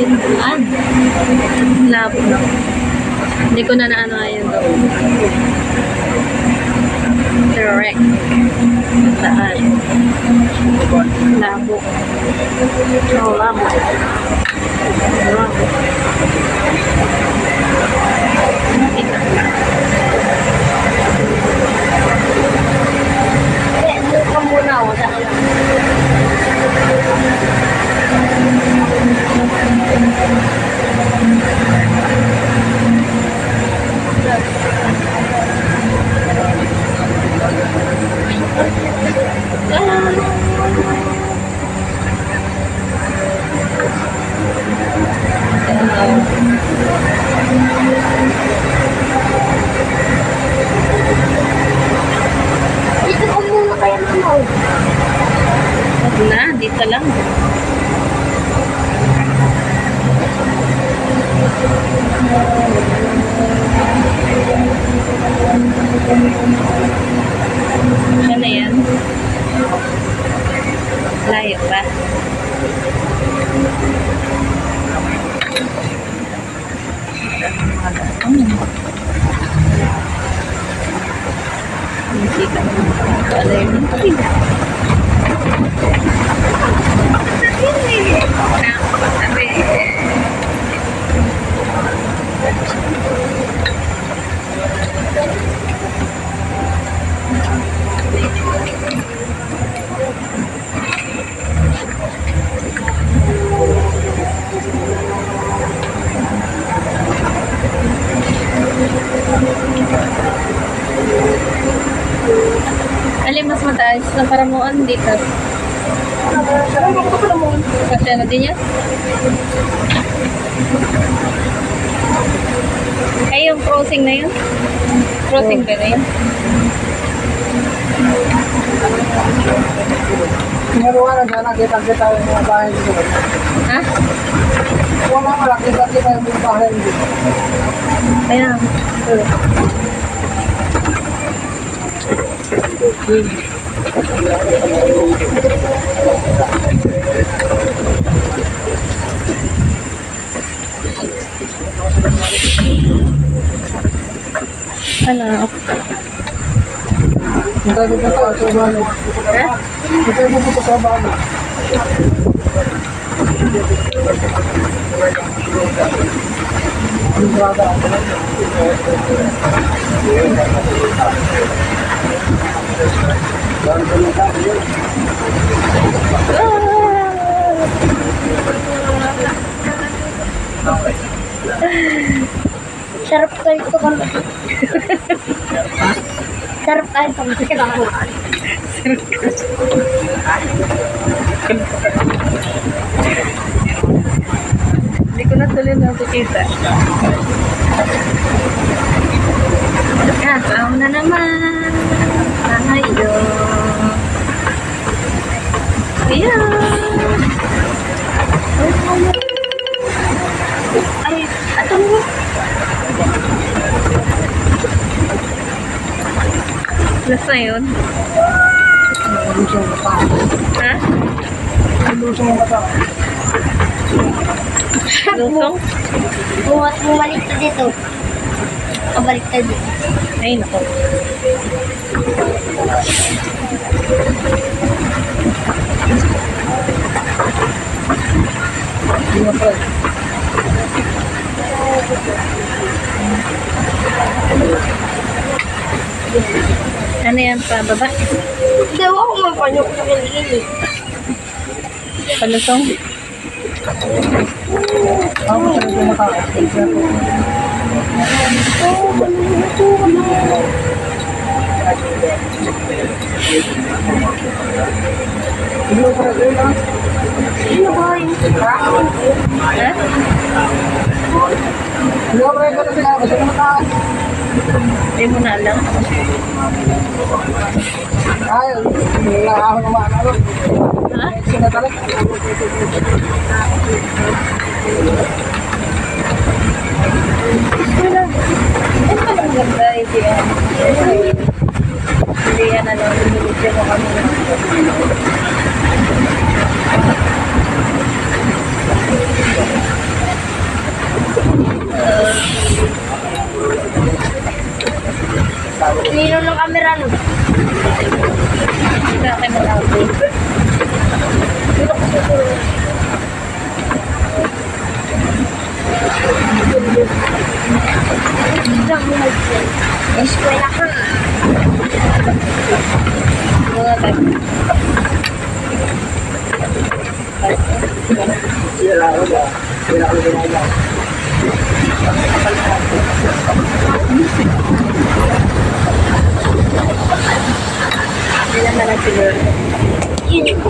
Saan? Labo. Hindi ko na naano yun daw. Direct. Saan? Labo. Oh, labo. Labo. Buka muna ako. Dito ko muna kaya naman. Wag na, dito lang. Siya na yan. Layo pa. Hindi ka wala yun. Alin mas mataas na paramuan dito? Kasi ano din yan? Ay, yung crossing na yun? Crossing ba na yun? Singaruan na dyan, nakita-kita yung mga bahay dito. Ha? Wala ka, nakita-kita yung mga bahay dito. Ayan. Ano? Hintay mo po sa bahay. Hintay mo po sa bahay. Sarap tayo ito kan. Sarap tayo pag kailangan. Hindi ko na tuloy nakikita. Tao na naman. Ayo. Ayan. Ay, ato mo. Plus na yun. Ha? Lusong? Bumalik ka dito. Kabalik ka dito. Ay, nako. Ano yan pa, baba? Dawa ko mapanyo ko sa kiligin. Palusong? Ako sa ito makakasya. Hindi ko para sa'yo lang. Ano ba yun? Ha? Hindi ko para sa'yo lang. Kasi mataas. Hindi mo na alam. Ay, wala ako naman. Ha? Sinatalik. Wala. Ano ka lang ganda? Hindi yan. Hindi yan ano. Hindi mo kami. Sa akin malabo. Eskwela ka. Mga type. Sila ako ba? Sila ako ginagawa. Hindi naman lang siguro. Yun.